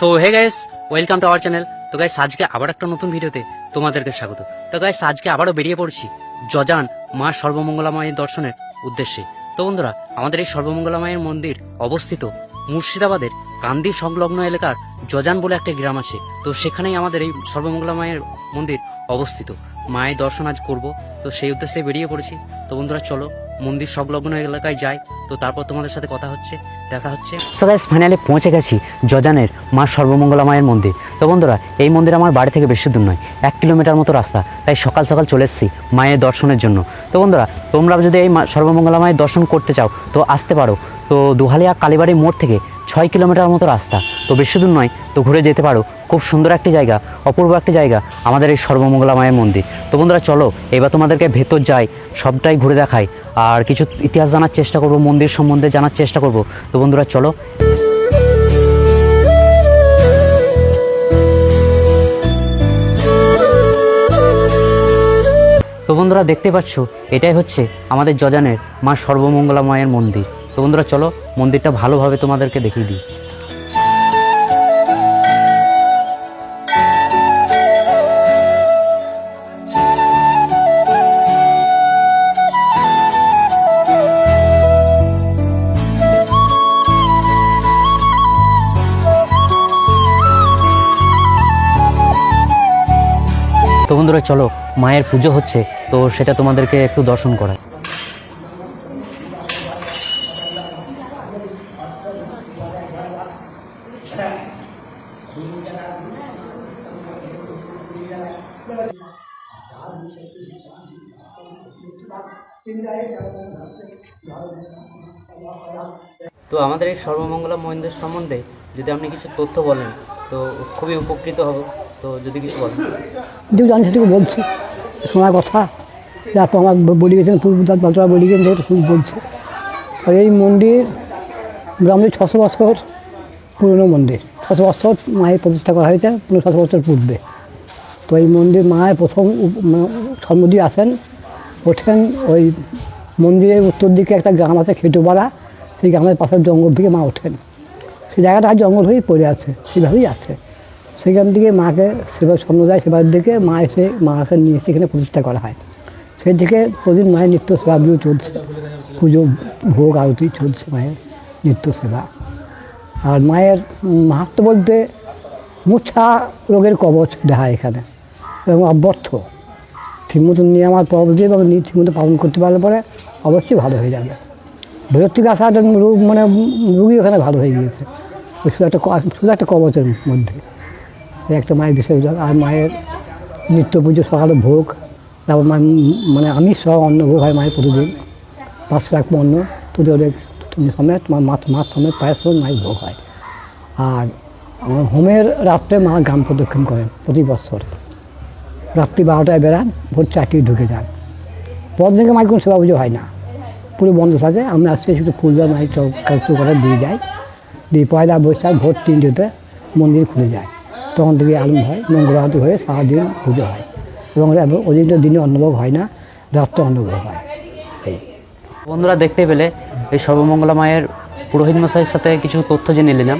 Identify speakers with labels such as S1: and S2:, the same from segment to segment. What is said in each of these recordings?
S1: So hey guys, welcome to our channel. তো guys, আজকে আবার একটা নতুন ভিডিওতে তোমাদেরকে স্বাগত। তো গাইস, আজকে আবারও বেরিয়ে পড়ছি যজান মা সর্বমঙ্গলা মায়ের দর্শনের উদ্দেশ্যে। তো বন্ধুরা, আমাদের এই সর্বমঙ্গলা মায়ের মন্দির অবস্থিত মুর্শিদাবাদের কান্দি সংলগ্ন এলাকার যজান বলে একটা গ্রাম আছে। তো সেখানেই আমাদের এই সর্বমঙ্গলা মায়ের মন্দির অবস্থিত। মায়ের দর্শন আজ করব, তো সেই উদ্দেশ্যে বেরিয়ে পড়েছি। তো বন্ধুরা চলো মন্দির সংলগ্ন এলাকায় যাই, তো তারপর তোমাদের সাথে দেখা হচ্ছে। সো গাইস, ফাইনালি পৌঁছে গেছি যজানের মা সর্বমঙ্গলা মায়ের মন্দির। তো বন্ধুরা, এই মন্দির আমার বাড়ি থেকে বেশি দূর নয়, 1 কিলোমিটার মতো রাস্তা। তাই সকাল সকাল চলে এসেছি মায়ের দর্শনের জন্য। তো বন্ধুরা, তোমরা যদি এই সর্বমঙ্গলা মায়ের দর্শন করতে চাও তো আসতে পারো। তো দুহালিয়া কালীবাড়ি মোড় থেকে 6 কিলোমিটার মতো রাস্তা, তো বেশি দূর নয়, তো ঘুরে যেতে পারো। খুব সুন্দর একটি জায়গা, অপূর্ব একটি জায়গা আমাদের এই সর্বমঙ্গলা মায়ের মন্দির। তো বন্ধুরা চলো এবার তোমাদেরকে ভেতর যাই, সবটাই ঘুরে দেখাই, আর কিছু ইতিহাস জানার চেষ্টা করব, মন্দির সম্বন্ধে জানার চেষ্টা করব। তো বন্ধুরা চলো। তো বন্ধুরা দেখতে পাচ্ছ, এটাই হচ্ছে আমাদের যজানের মা সর্বমঙ্গলা মায়ের মন্দির। তো বন্ধুরা চলো মন্দিরটা ভালোভাবে তোমাদেরকে দেখিয়ে দিই। তো বন্ধুরা চলো, মায়ের পুজো হচ্ছে, তো সেটা তোমাদেরকে একটু দর্শন করায়। তো আমাদের এই সর্বমঙ্গলা মন্দির সম্বন্ধে যদি আপনি কিছু তথ্য বলেন তো খুবই উপকৃত হব। তো যদি কিছু বলেন।
S2: যেটুকু জানি সেটুকু বলছি, শোনার কথা। তারপর আমার বলি গেছেন পূর্বরা বলি গেছেন, সেটা বলছে। আর এই মন্দির গ্রামে 600 বছর পুরনো মন্দির। 600 বছর মায়ের প্রতিষ্ঠা করা হয়েছে, 600 বছর পূর্বে। তো এই মন্দির মায়ের প্রথম সম্মুখী আসেন, ওঠেন ওই মন্দিরের উত্তর দিকে একটা গ্রাম আছে খেটুপাড়া, সেই গ্রামের পাশের জঙ্গল থেকে মা ওঠেন। সেই জায়গাটা জঙ্গল হয়েই পড়ে আছে, সেইভাবেই আছে। সেখান থেকে মাকে স্বপ্ন যায়, সেবার দিকে মাকে নিয়ে সেখানে প্রতিষ্ঠা করা হয়। সেই থেকে প্রতিদিন মায়ের নিত্য সেবাগুলো চলছে, পুজো ভোগ আরতি চলছে, মায়ের নিত্য সেবা। আর মায়ের মাহাত্ম্য বলতে মূর্ছা রোগের কবচ দেওয়া হয় এখানে, এবং অব্যর্থ ঠিকমতো নিয়ে আমার পরবর্তী এবং ঠিকমতো পালন করতে পারলে পরে অবশ্যই ভালো হয়ে যাবে। ভেতর থেকে আসা একটা রোগ রুগী ওখানে ভালো হয়ে গিয়েছে, শুধু একটা কবচের মধ্যে একটা মায়ের বিশেষ। আর মায়ের নিত্য পুজো, সকালে ভোগ, তারপর আমিষ সহ অন্ন ভোগ হয় মায়ের প্রতিদিন। 500 এক অন্ন তুলে ওদের সমেত মাছ সমেত পায়ের সমেত মায়ের ভোগ হয়। আর হোমের রাত্রে মা গ্রাম প্রদক্ষিণ করেন প্রতি বছর। রাত্রি 12টায় বেড়ান, ভোর 4টায় ঢুকে যান। পর থেকে মায়ের কোনো সেবা পুজো হয় না, পুরো বন্ধ থাকে। আমরা আজকে শুধু ফুল দেওয়া মায়ের চৌকা করে দিয়ে যাই, দিয়ে পয়লা বৈশাখ ভোর 3টেতে মন্দির খুলে যায়। তখন থেকে আরম্ভ হয়, মঙ্গলারতি হয়ে সারাদিন পুজো হয়। এবং ওই দিনে অন্নভোগ হয় না, রাত্রে অন্নভোগ হয়।
S1: বন্ধুরা দেখতে পেলে এই সর্বমঙ্গলা মায়ের পুরোহিত মশাইয়ের সাথে কিছু তথ্য জেনে নিলাম।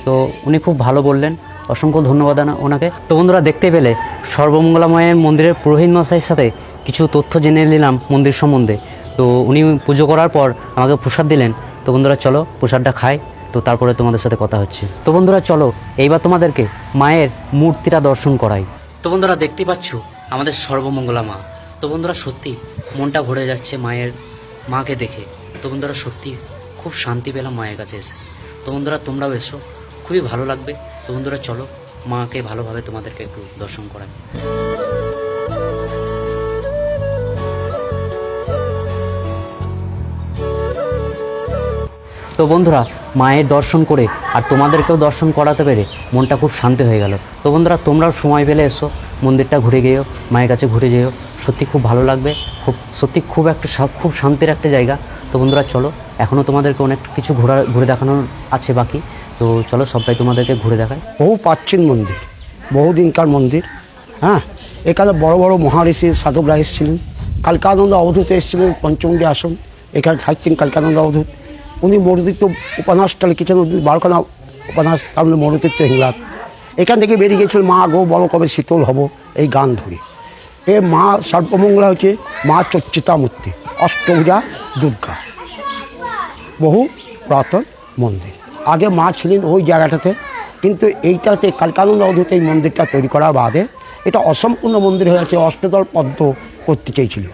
S1: তো উনি খুব ভালো বললেন, অসংখ্য ধন্যবাদ ওনাকে। তো বন্ধুরা দেখতে পেলে সর্বমঙ্গলা মায়ের মন্দিরের পুরোহিত মশাইয়ের সাথে কিছু তথ্য জেনে নিলাম মন্দির সম্বন্ধে। তো উনি পুজো করার পর আমাকে প্রসাদ দিলেন। তো বন্ধুরা চলো প্রসাদটা খাই, তো তারপরে তোমাদের সাথে কথা হচ্ছে। তো বন্ধুরা চলো এইবার তোমাদেরকে মায়ের মূর্তিটা দর্শন করাই। তো বন্ধুরা দেখতে পাচ্ছ আমাদের সর্বমঙ্গলা মা। তো বন্ধুরা সত্যি মনটা ভরে যাচ্ছে মাকে দেখে। তো বন্ধুরা সত্যি খুব শান্তি পেলাম মায়ের কাছে এসে। তো বন্ধুরা তোমরাও এসো, খুবই ভালো লাগবে। তো বন্ধুরা চলো মাকে ভালোভাবে তোমাদেরকে একটু দর্শন করাই। তো বন্ধুরা মায়ের দর্শন করে আর তোমাদেরকেও দর্শন করাতে পেরে মনটা খুব শান্তি হয়ে গেল। তো বন্ধুরা তোমরাও সময় পেলে এসো, মন্দিরটা ঘুরে গিয়েও, মায়ের কাছে ঘুরে যেও, সত্যি খুব ভালো লাগবে। সত্যি খুব শান্তির একটা জায়গা। তো বন্ধুরা চলো, এখনও তোমাদেরকে অনেক কিছু ঘুরে দেখানোর আছে বাকি। তো চলো সবটাই তোমাদেরকে ঘুরে দেখাই।
S3: বহু প্রাচীন মন্দির, বহুদিনকার মন্দির। হ্যাঁ, এখানে বড় বড় মহারিষি সাধকরা এসেছিলেন। কালকানন্দ অবধূত এসেছিলেন পঞ্চমুণ্ডী আসন, এখানে থাকতেন কালকানন্দ অবধূত। উনি মরুতীর্থ উপন্যাসটা লিখেছেন, 12খানা উপন্যাস, তার মধ্যে মরুতীর্থ হিংলাদ। এখান থেকে বেরিয়ে গেছিল মা গো বলো কবে শীতল হব এই গান ধরে। এ মা সর্বমঙ্গলা হচ্ছে মা চর্চিতা মূর্তি, অষ্টভুজা দুর্গা, বহু পুরাতন মন্দির। আগে মা ছিলেন ওই জায়গাটাতে, কিন্তু এইটাতে কালকানন্দ অবধূত এই মন্দিরটা তৈরি করার বাদে এটা অসম্পূর্ণ মন্দির হয়ে আছে, অষ্টদল পদ্ম করতে চেয়েছিল।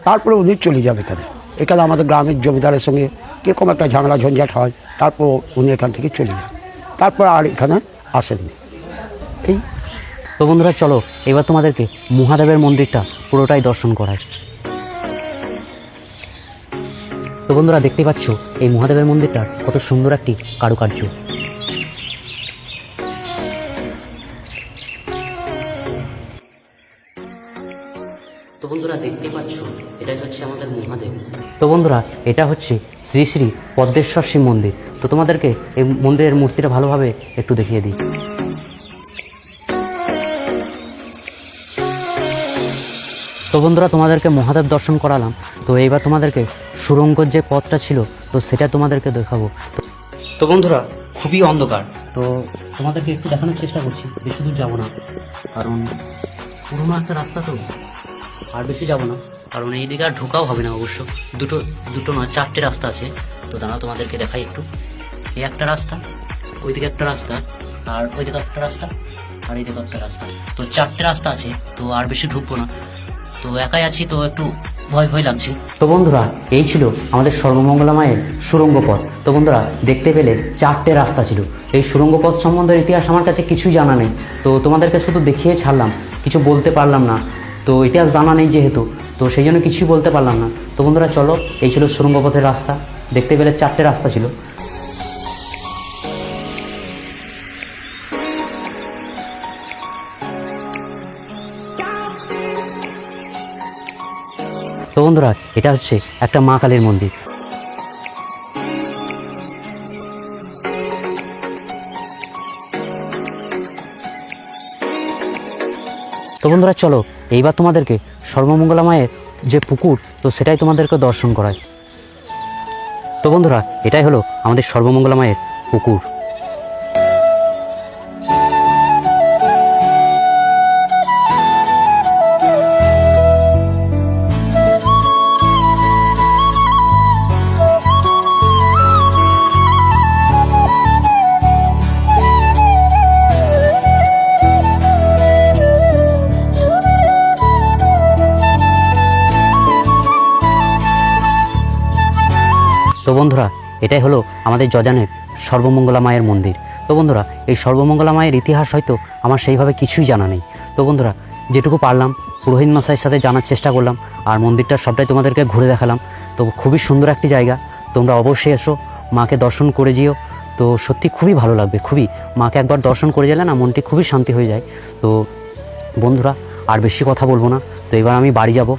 S3: তারপরে উনি চলে যাবে এখানে। এখানে আমাদের গ্রামের জমিদারের সঙ্গে কীরকম একটা ঝামেলা ঝঞ্ঝাট হয়, তারপর উনি এখান থেকে চলে যান, তারপর আর এখানে আসেননি। এই
S1: তো বন্ধুরা চলো এবার তোমাদেরকে মহাদেবের মন্দিরটা পুরোটাই দর্শন করায়। তো বন্ধুরা দেখতে পাচ্ছ এই মহাদেবের মন্দিরটা কত সুন্দর একটি কারুকার্য। তো বন্ধুরা দেখতে পাচ্ছ এটাই হচ্ছে আমাদের মহাদেব। তো বন্ধুরা এটা হচ্ছে শ্রী শ্রী পদ্মেশ্বর শিব মন্দির। তো তোমাদেরকে এই মন্দিরের মূর্তিটা ভালোভাবে একটু দেখিয়ে দিই। তো বন্ধুরা তোমাদেরকে মহাদেব দর্শন করালাম। তো এইবার তোমাদেরকে সুরঙ্গর যে পথটা ছিল তো সেটা তোমাদেরকে দেখাবো। তো বন্ধুরা খুবই অন্ধকার, তো তোমাদেরকে একটু দেখানোর চেষ্টা করছি। বেশি দূর যাবো না, কারণ পুরোনো একটা রাস্তা, তো আর বেশি যাবো না, কারণ এই দিকে আর ঢোকাও হবে না। অবশ্য দুটো নয় 4টে রাস্তা আছে। তো দাঁড়াও তোমাদেরকে দেখাই একটু। এই একটা রাস্তা, ওইদিকে একটা রাস্তা, আর ওইদিকে একটা রাস্তা, আর এইদিকে একটা রাস্তা। তো 4টে রাস্তা আছে, তো আর বেশি ঢুকবো না। তো একাই আছি, তো একটু ভয় ভয় লাগছে। তো বন্ধুরা এই ছিল আমাদের সর্বমঙ্গলা মায়ের সুরঙ্গ পথ। তো বন্ধুরা দেখতে পেলে 4টে রাস্তা ছিল। এই সুরঙ্গ পথ সম্বন্ধে ইতিহাস আমার কাছে কিছুই জানা নেই, তো তোমাদেরকে শুধু দেখিয়ে ছাড়লাম, কিছু বলতে পারলাম না। তো ইতিহাস জানা নেই যেহেতু, তো সেই জন্য কিছুই বলতে পারলাম না। তো বন্ধুরা চলো, এই ছিল সুরঙ্গ পথের রাস্তা। দেখতে পেলে 4টে রাস্তা ছিল। তো বন্ধুরা এটা হচ্ছে একটা মা কালীর মন্দির। তো বন্ধুরা চলো এইবার তোমাদেরকে সর্বমঙ্গলা মায়ের যে পুকুর, তো সেটাই তোমাদেরকে দর্শন করায়। তো বন্ধুরা এটাই হলো আমাদের সর্বমঙ্গলা মায়ের পুকুর। তো বন্ধুরা এটাই হলো আমাদের জজানের সর্বমঙ্গলা মায়ের মন্দির। তো বন্ধুরা এই সর্বমঙ্গলা মায়ের ইতিহাস হয়তো আমার সেইভাবে কিছুই জানা নেই। তো বন্ধুরা যেটুকু পারলাম পুরোহিত মশাইয়ের সাথে জানার চেষ্টা করলাম, আর মন্দিরটা সবটাই তোমাদেরকে ঘুরে দেখালাম। তো খুবই সুন্দর একটি জায়গা, তোমরা অবশ্যই এসো, মাকে দর্শন করে যেও। তো সত্যি খুবই ভালো লাগবে, খুবই। মাকে একবার দর্শন করে গেলে না মনটি খুবই শান্তি হয়ে যায়। তো বন্ধুরা আর বেশি কথা বলবো না, তো এবার আমি বাড়ি যাব।